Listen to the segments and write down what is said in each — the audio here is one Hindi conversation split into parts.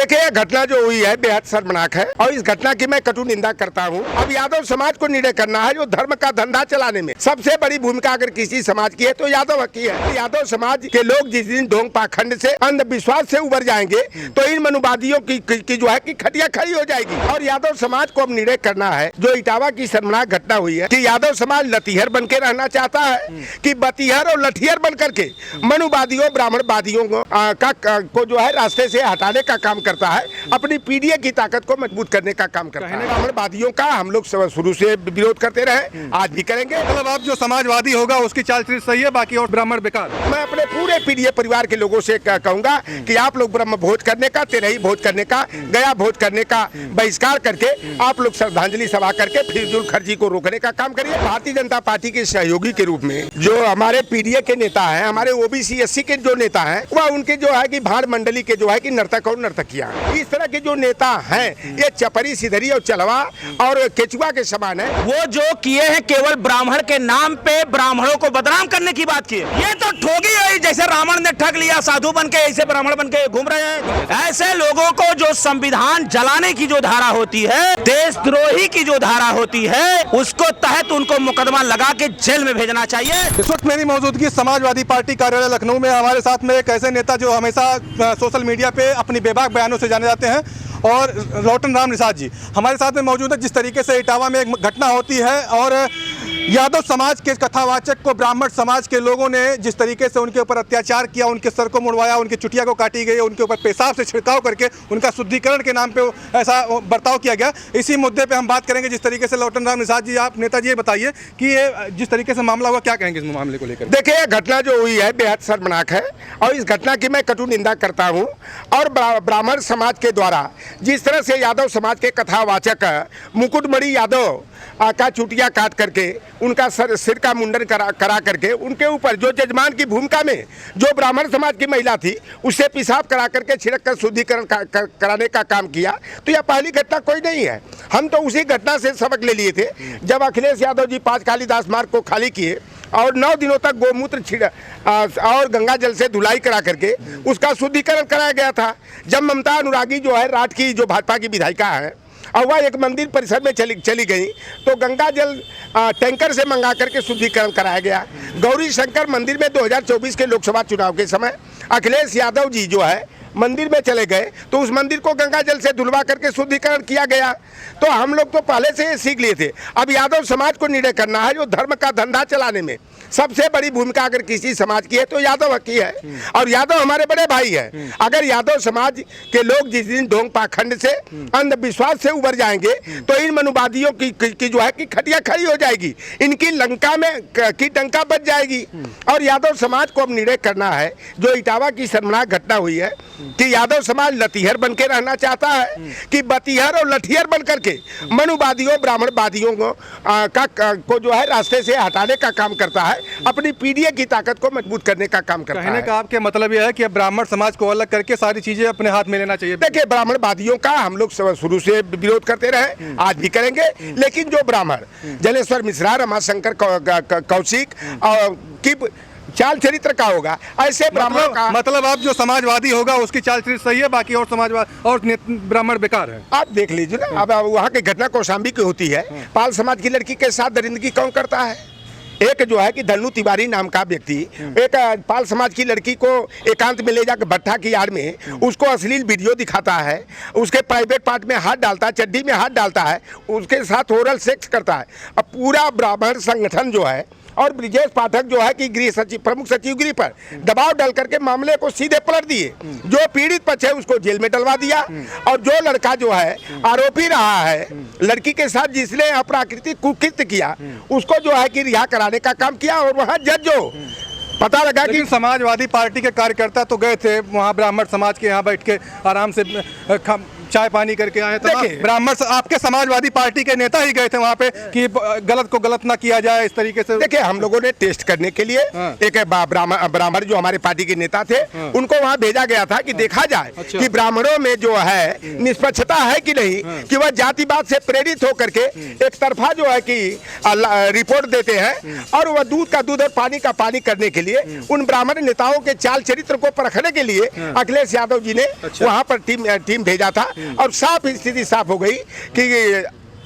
देखिए, यह घटना जो हुई है बेहद शर्मनाक है और इस घटना की मैं कटु निंदा करता हूं। अब यादव समाज को निर्णय करना है जो धर्म का धंधा चलाने में सबसे बड़ी भूमिका अगर किसी समाज की है तो यादव की है। यादव समाज के लोग जिस दिन ढोंग पाखंड से अंधविश्वास से उबर जाएंगे तो इन मनुवादियों की जो है कि खटिया खड़ी हो जाएगी। और यादव समाज को अब निर्णय करना है जो इटावा की शर्मनाक घटना हुई है कि यादव समाज लठीहर बन के रहना चाहता है कि बतीहर और लठीहर बन करके मनुवादियों ब्राह्मणवादियों को जो है रास्ते से हटाने का काम करता है, अपनी पीडीए की ताकत को मजबूत करने का काम करता है। ब्राह्मणवादियों का हम लोग शुरू से विरोध करते रहे, आज भी करेंगे। मतलब आप जो समाजवादी होगा उसकी चाल चरित्र सही है, बाकी और ब्राह्मण बेकार। मैं अपने पूरे पीडीए परिवार के लोगों से कहूंगा कि आप लोग ब्रह्म भोज करने का, तेरही भोज करने का, गया भोज करने का बहिष्कार करके आप लोग श्रद्धांजलि सभा करके फिजूल खर्ची को रोकने का काम करिए। भारतीय जनता पार्टी के सहयोगी के रूप में जो हमारे पीडीए के नेता हैं, हमारे ओबीसी एससी के जो नेता हैं, वह उनके जो है कि भाड़ मंडली के जो है कि नर्तक और नर्तकियां, इस तरह के जो नेता हैं ये चपरी सिधरी और चलवा और केचुआ के समान है। वो जो किए हैं केवल ब्राह्मण के नाम पे ब्राह्मणों को बदनाम करने की बात की है। ये तो ठोगी है, जैसे रावण ने ठग लिया, साधु बन के ऐसे ब्राह्मण बन के घूम रहे हैं। ऐसे लोगों को जो संविधान जलाने की जो धारा होती है, देशद्रोही की जो धारा होती है, उसको तहत उनको मुकदमा लगा के जेल में भेजना चाहिए। इस वक्त मेरी मौजूदगी समाजवादी पार्टी कार्यालय लखनऊ में। हमारे साथ में एक ऐसे नेता जो हमेशा सोशल मीडिया पे अपनी बेबाक बयानों से जाने जाते हैं और लौटन राम निषाद जी हमारे साथ में मौजूद है। जिस तरीके से इटावा में एक घटना होती है और यादव समाज के कथावाचक को ब्राह्मण समाज के लोगों ने जिस तरीके से उनके ऊपर अत्याचार किया, उनके सर को मुड़वाया, उनकी चुटिया को काटी गई, उनके ऊपर पेशाब से छिड़काव करके उनका शुद्धिकरण के नाम पे ऐसा बर्ताव किया गया। इसी मुद्दे पे हम बात करेंगे। जिस तरीके से लौटन राम निषाद जी, आप नेताजी ये बताइए कि ये जिस तरीके से मामला हुआ, क्या कहेंगे इस मामले को लेकर? देखिए, यह घटना जो हुई है बेहद शर्मनाक है और इस घटना की मैं कटु निंदा करता हूँ। और ब्राह्मण समाज के द्वारा जिस तरह से यादव समाज के कथावाचक मुकुटमणि यादव का चुटिया काट करके उनका सिर का मुंडन करा करके उनके ऊपर जो जजमान की भूमिका में जो ब्राह्मण समाज की महिला थी उससे पेशाब करा करके छिड़क कर शुद्धिकरण कराने का काम किया, तो यह पहली घटना कोई नहीं है। हम तो उसी घटना से सबक ले लिए थे जब अखिलेश यादव जी 5 कालिदास मार्ग को खाली किए और 9 दिनों तक गोमूत्र और गंगा जल से धुलाई करा करके उसका शुद्धिकरण कराया गया था। जब ममता अनुरागी जो है राठ की जो भाजपा की विधायिका है और वह एक मंदिर परिसर में चली गई तो गंगा जल टैंकर से मंगा करके शुद्धिकरण कराया गया। गौरी शंकर मंदिर में 2024 के लोकसभा चुनाव के समय अखिलेश यादव जी जो है मंदिर में चले गए तो उस मंदिर को गंगा जल से धुलवा करके शुद्धिकरण किया गया। तो हम लोग तो पहले से ये सीख लिए थे। अब यादव समाज को निर्णय करना है जो धर्म का धंधा चलाने में सबसे बड़ी भूमिका अगर किसी समाज की है तो यादव की है और यादव हमारे बड़े भाई है। अगर यादव समाज के लोग जिस दिन ढोंग पाखंड से अंधविश्वास से उबर जाएंगे तो इन मनुवादियों की जो है कि खटिया खड़ी हो जाएगी, इनकी लंका में की डंका बच जाएगी। और यादव समाज को अब निर्णय करना है जो इटावा की शर्मनाक घटना हुई है कि यादव समाज लठीहर बन के रहना चाहता है कि बतीहर और लठीहर बन करके मनुवादियों ब्राह्मणवादियों को जो है रास्ते से हटाने का काम करता है, अपनी पीडीए की ताकत को मजबूत करने का काम करता है। कहने का आपके मतलब यह है कि ब्राह्मण समाज को अलग करके सारी चीजें अपने हाथ में लेना चाहिए? देखिए, ब्राह्मणवादियों का हम लोग शुरू से विरोध करते रहे, आज भी करेंगे। लेकिन जो ब्राह्मण जलेश्वर मिश्रा, रमाशंकर कौशिक की चाल चरित्र का होगा, ऐसे ब्राह्मणों का मतलब आप जो समाजवादी होगा उसकी चाल चरित्र सही है, बाकी और समाजवाद और ब्राह्मण बेकार है। आप देख लीजिए ना, अब वहाँ की घटना कौशाम्बी की होती है, पाल समाज की लड़की के साथ दरिंदगी कौन करता है? एक जो है कि धन्नू तिवारी नाम का व्यक्ति एक पाल समाज की लड़की को एकांत में ले जाकर भट्ठा की आड़ में उसको अश्लील वीडियो दिखाता है, उसके प्राइवेट पार्ट में हाथ डालता है, चड्डी में हाथ डालता है, उसके साथ ओरल सेक्स करता है। अब पूरा ब्राह्मण संगठन जो है और ब्रिजेश पाठक जो है कि गृह सचिव प्रमुख सचिव गृह पर दबाव डाल करके मामले को सीधे पलट दिए। जो पीड़ित पक्ष है उसको जेल में डलवा दिया और जो लड़का जो है आरोपी रहा है लड़की के साथ जिसने अप्राकृतिक कुकृत्य किया उसको जो है कि रिहा कराने का काम किया। और वहाँ जज जो पता लगा कि समाजवादी पार्टी के कार्यकर्ता तो गए थे वहाँ ब्राह्मण समाज के यहाँ बैठ के आराम से चाय पानी करके आए। देखिए, ब्राह्मण आपके समाजवादी पार्टी के नेता ही गए थे वहाँ पे कि गलत को गलत ना किया जाए इस तरीके से। देखिए, हम लोगों ने टेस्ट करने के लिए एक ब्राह्मण जो हमारे पार्टी के नेता थे उनको वहाँ भेजा गया था कि देखा जाए कि ब्राह्मणों में जो है निष्पक्षता है कि नहीं, कि वह जातिवाद से प्रेरित होकर के एक तरफा जो है कि रिपोर्ट देते हैं और वह दूध का दूध और पानी का पानी करने के लिए उन ब्राह्मण नेताओं के चाल चरित्र को परखने के लिए अखिलेश यादव जी ने वहां पर टीम भेजा था और साफ स्थिति साफ हो गई कि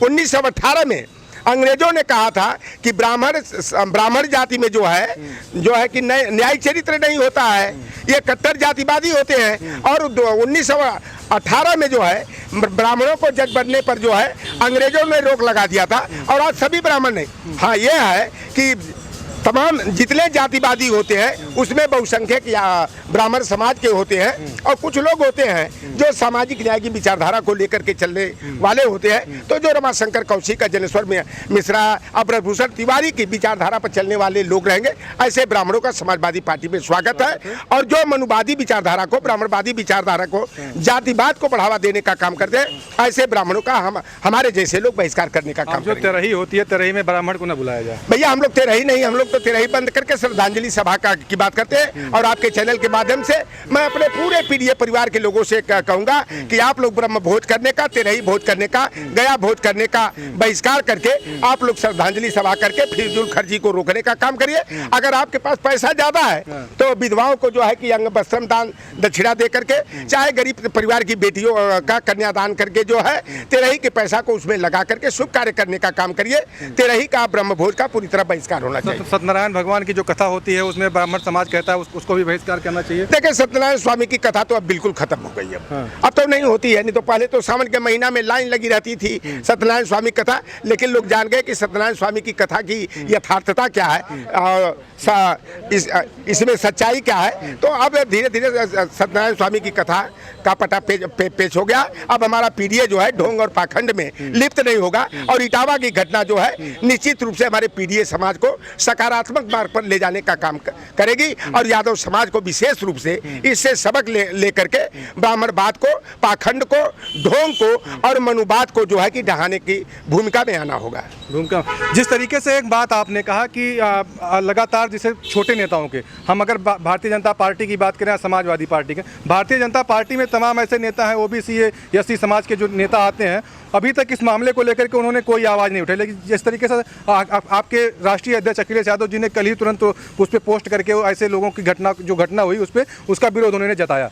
1918 में अंग्रेजों ने कहा था कि ब्राह्मण जाति में जो है कि न्याय चरित्र नहीं होता है, ये कट्टर जातिवादी होते हैं। और 1918 में जो है ब्राह्मणों को जज बनने पर जो है अंग्रेजों ने रोक लगा दिया था और आज सभी ब्राह्मण नहीं। हाँ, ये है कि तमाम जितने जातिवादी होते हैं उसमें बहुसंख्यक या ब्राह्मण समाज के होते हैं और कुछ लोग होते हैं जो सामाजिक न्याय की विचारधारा को लेकर के चलने वाले होते हैं। तो जो रमाशंकर कौशिक का जनेश्वर मिश्रा ब्रजभूषण तिवारी की विचारधारा पर चलने वाले लोग रहेंगे, ऐसे ब्राह्मणों का समाजवादी पार्टी में स्वागत है। और जो मनुवादी विचारधारा को, ब्राह्मणवादी विचारधारा को, जातिवाद को बढ़ावा देने का काम करते हैं, ऐसे ब्राह्मणों का हमारे जैसे लोग बहिष्कार करने का काम जो तेरही होती है, तेरही में ब्राह्मण को न बुलाया जाए। भैया, हम लोग तेरही नहीं, हम लोग तो तेरही बंद करके श्रद्धांजलि सभा की बात करते हैं। और आपके चैनल के माध्यम से मैं अपने पूरे पीडीए परिवार के लोगों से कहूंगा कि आप लोग ब्रह्म भोज करने का, तेरही भोज करने का, गया भोज करने का बहिष्कार करके आप लोग श्रद्धांजलि सभा करके फिजूल खर्ची को रोकने का काम करिए। अगर आपके पास पैसा ज्यादा है तो विधवाओं को जो है कि अंग वस्त्रम दान दक्षिणा दे करके, चाहे गरीब परिवार की बेटियों का कन्यादान करके जो है तेरही के पैसा को उसमें लगा करके शुभ कार्य करने का काम करिए। तेरही का ब्रह्म भोज का पूरी तरह बहिष्कार होना चाहिए। सत्यनारायण भगवान की जो कथा होती है उसमें ब्राह्मण समाज कहता है उसको भी बहिष्कार करना चाहिए। देखिए, सत्यनारायण स्वामी की कथा तो अब बिल्कुल खत्म हो गई है। अब तो नहीं होती है, नहीं तो पहले तो सावन के महीना में लाइन लगी रहती थी सत्यनारायण स्वामी कथा, लेकिन लोग जान गए कि सत्यनारायण स्वामी की कथा की यथार्थता क्या है, इसमें सच्चाई क्या है। तो अब धीरे धीरे सत्यनारायण स्वामी की कथा का पटा पेश हो गया। अब हमारा पीडीए जो है ढोंग और पाखंड में लिप्त नहीं होगा और इटावा की घटना जो है निश्चित रूप से हमारे पीडीए समाज को सकारात्मक मार्ग पर ले जाने का काम करेगी और यादव समाज को विशेष रूप से इससे सबक ले करके ब्राह्मणवाद को, पाखंड को, ढोंग को और मनुवाद को जो है कि ढहाने की भूमिका में आना होगा। जिस तरीके से एक बात आपने कहा कि लगातार जिसे छोटे नेताओं के, हम अगर भारतीय जनता पार्टी की बात करें, समाजवादी पार्टी के, भारतीय जनता पार्टी में तमाम ऐसे नेता हैं, ओबीसी एससी समाज के जो नेता आते हैं, अभी तक इस मामले को लेकर के उन्होंने कोई आवाज़ नहीं उठाई। लेकिन जिस तरीके से आपके राष्ट्रीय अध्यक्ष अखिलेश यादव जी ने कल ही तुरंत उस पर पोस्ट करके ऐसे लोगों की घटना हुई उस पर उसका विरोध उन्होंने जताया।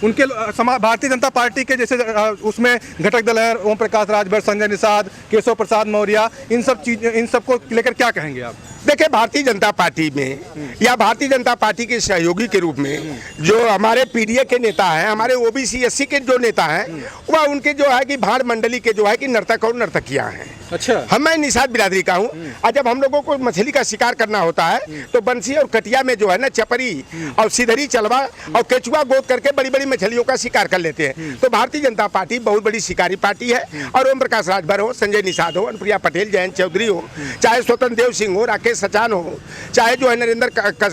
उनके भारतीय जनता पार्टी के जैसे उसमें घटक दल है, ओम प्रकाश राजभर, संजय निषाद, केशव प्रसाद मौर्य, इन सब को लेकर क्या कहेंगे आप? देखिए, भारतीय जनता पार्टी में या भारतीय जनता पार्टी के सहयोगी के रूप में जो हमारे पीडीए के नेता हैं, हमारे ओबीसी एससी के जो नेता हैं, वह उनके जो है कि भाड़ मंडली के जो है कि नर्तक और नर्तकियां हैं। अच्छा, मैं निषाद बिरादरी का हूँ। और जब हम लोगों को मछली का शिकार करना होता है तो बंसी और कटिया में जो है ना चपरी और सिधरी चलवा और केचुआ गोद करके बड़ी बड़ी मछलियों का शिकार कर लेते हैं। तो भारतीय जनता पार्टी बहुत बड़ी शिकारी पार्टी है और ओम प्रकाश राजभर हो, संजय निषाद हो, अनुप्रिया पटेल, जयंत चौधरी हो, चाहे स्वतंत्र देव सिंह हो, राकेश सचान हो, चाहे जो है नरेंद्र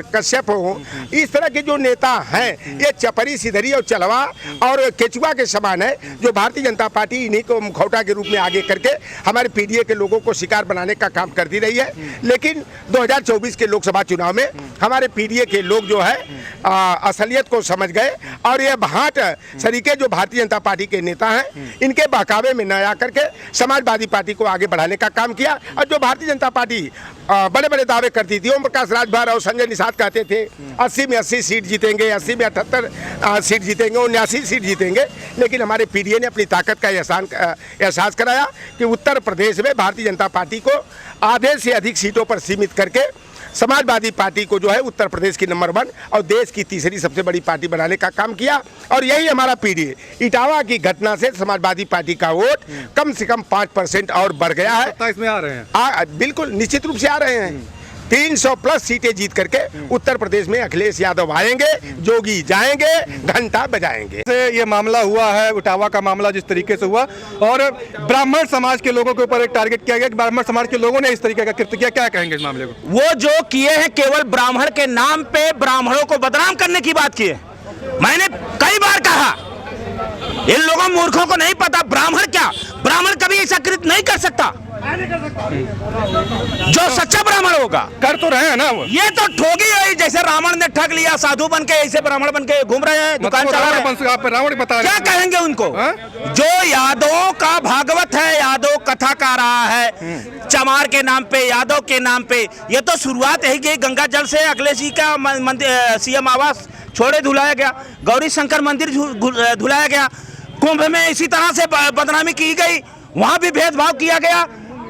कश्यप हो, इस तरह के जो नेता हैं ये चपरी, सिधरी और चलवा और केचुआ के समान है, जो भारतीय जनता पार्टी इन्हीं को मुखौटा के रूप में आगे करके हमारे पीडीए के लोगों को शिकार बनाने का काम करती रही है। लेकिन 2024 के लोकसभा चुनाव में हमारे पीडीए के लोग जो है असलियत को समझ गए और ये भाट सरीके जो भारतीय जनता पार्टी के नेता हैं इनके बहकावे में न आकर के समाजवादी पार्टी को आगे बढ़ाने का काम किया। और जो भारतीय जनता पार्टी बड़े बड़े दावे करती थी, ओम प्रकाश राजभर और संजय निषाद कहते थे 80 में 80 सीट जीतेंगे, 80 में 78 सीट जीतेंगे, 79 सीट जीतेंगे, लेकिन हमारे पीडीए ने अपनी ताकत का एहसास कराया कि उत्तर प्रदेश में भारतीय जनता पार्टी को आधे से अधिक सीटों पर सीमित करके समाजवादी पार्टी को जो है उत्तर प्रदेश की नंबर 1 और देश की तीसरी सबसे बड़ी पार्टी बनाने का काम किया। और यही हमारा पीडीए, इटावा की घटना से समाजवादी पार्टी का वोट कम से कम 5% और बढ़ गया है। 27 में आ रहे हैं, बिल्कुल निश्चित रूप से आ रहे हैं। 300+ सीटें जीत करके उत्तर प्रदेश में अखिलेश यादव आएंगे, जोगी जाएंगे, घंटा बजाएंगे। ये मामला हुआ है, इटावा का मामला जिस तरीके से हुआ और ब्राह्मण समाज के लोगों के ऊपर एक टारगेट किया गया कि ब्राह्मण समाज के लोगों ने इस तरीके का कृत्य किया, क्या कहेंगे इस मामले को? वो जो किए हैं केवल ब्राह्मण के नाम पे ब्राह्मणों को बदनाम करने की बात की है। मैंने कई बार कहा इन लोगों मूर्खों को नहीं पता ब्राह्मण क्या, ब्राह्मण कभी ऐसा कृत नहीं कर सकता जो सच्चा ब्राह्मण होगा। कर तो रहे हैं ना वो। ये तो ठोगी है, जैसे रावण ने ठग लिया, साधु बन के ऐसे ब्राह्मण बन के घूम रहे हैं, दुकान चला रहे हैं। आप रावण बता रहे क्या हैं। कहेंगे उनको? जो यादवों का भागवत है, यादव कथा का रहा है, चमार के नाम पे, यादव के नाम पे, ये तो शुरुआत है कि गंगा जल से अखिलेश जी का मंदिर सीएम आवास छोड़े धुलाया गया, गौरी शंकर मंदिर धुलाया गया, कुंभ में इसी तरह से बदनामी की गई, वहां भी भेदभाव किया गया।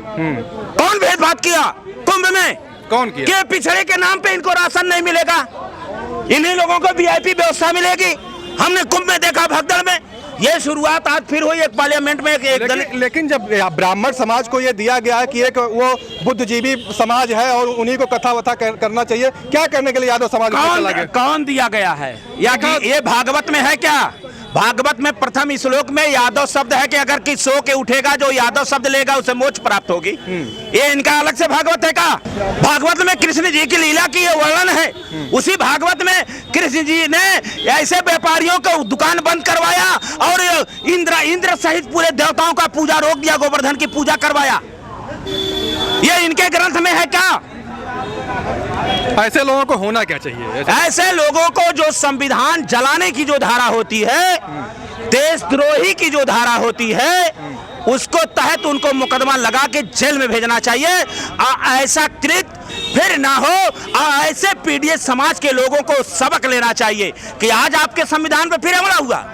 कौन भेदभाव किया कुंभ में? कौन किया? कि पिछड़े के नाम पे इनको राशन नहीं मिलेगा, इन्हीं लोगों को वीआईपी व्यवस्था मिलेगी। हमने कुंभ में देखा, भगदड़ में। ये शुरुआत आज फिर हुई एक पार्लियामेंट में एक लेकिन जब ब्राह्मण समाज को ये दिया गया है कि एक वो बुद्धिजीवी समाज है और उन्हीं को कथा वथा करना चाहिए, क्या करने के लिए यादव समाज को चला गया? कौन दिया गया है? या कि ये भागवत में है क्या? भागवत में प्रथम श्लोक में यादव शब्द है कि अगर किसी सो के उठेगा जो यादव शब्द लेगा उसे मोक्ष प्राप्त होगी। ये इनका अलग से भागवत है का? भागवत में कृष्ण जी की लीला की ये वर्णन है। उसी भागवत में कृष्ण जी ने ऐसे व्यापारियों को दुकान बंद करवाया और इंद्र सहित पूरे देवताओं का पूजा रोक दिया, गोवर्धन की पूजा करवाया। ये इनके ग्रंथ में है क्या? ऐसे लोगों को होना क्या चाहिए? ऐसे लोगों को जो संविधान जलाने की जो धारा होती है, देशद्रोही की जो धारा होती है, उसको तहत उनको मुकदमा लगा के जेल में भेजना चाहिए। ऐसा कृत फिर ना हो। ऐसे पीडीएस समाज के लोगों को सबक लेना चाहिए कि आज आपके संविधान पे फिर हमला हुआ,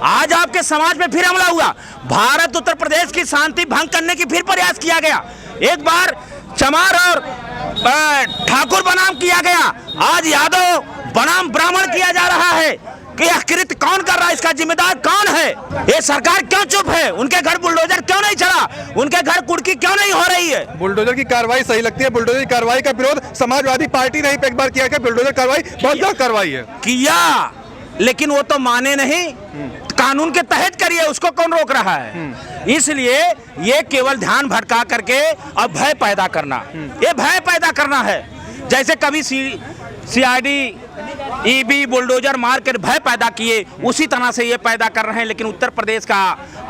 आज आपके समाज पे फिर हमला हुआ, भारत उत्तर प्रदेश की शांति भंग करने की फिर प्रयास किया गया। एक बार चमार और ठाकुर बनाम किया गया, आज यादव बनाम ब्राह्मण किया जा रहा है। कि यह कृत्य कौन कर रहा है, इसका जिम्मेदार कौन है? ये सरकार क्यों चुप है? उनके घर बुलडोजर क्यों नहीं चला? उनके घर कुर्की क्यों नहीं हो रही है? बुलडोजर की कार्रवाई सही लगती है? बुलडोजर की कार्रवाई का विरोध समाजवादी पार्टी ने एक बार किया कि बुलडोजर कार्रवाई बहुत गलत कार्रवाई है। किया, लेकिन वो तो माने नहीं। कानून के तहत करिए, उसको कौन रोक रहा है? इसलिए ये केवल ध्यान भटका करके अब भय पैदा करना, ये भय पैदा करना है। जैसे कभी सीआईडी ईबी बुलडोजर मार कर भय पैदा किए, उसी तरह से ये पैदा कर रहे हैं। लेकिन उत्तर प्रदेश का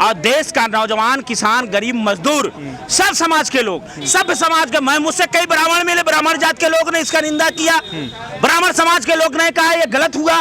और देश का नौजवान, किसान, गरीब, मजदूर, सब समाज के लोग, सब समाज के, मैं मुझसे कई ब्राह्मण मिले, ब्राह्मण जात के लोग ने इसका निंदा किया, ब्राह्मण समाज के लोग ने कहा ये गलत हुआ।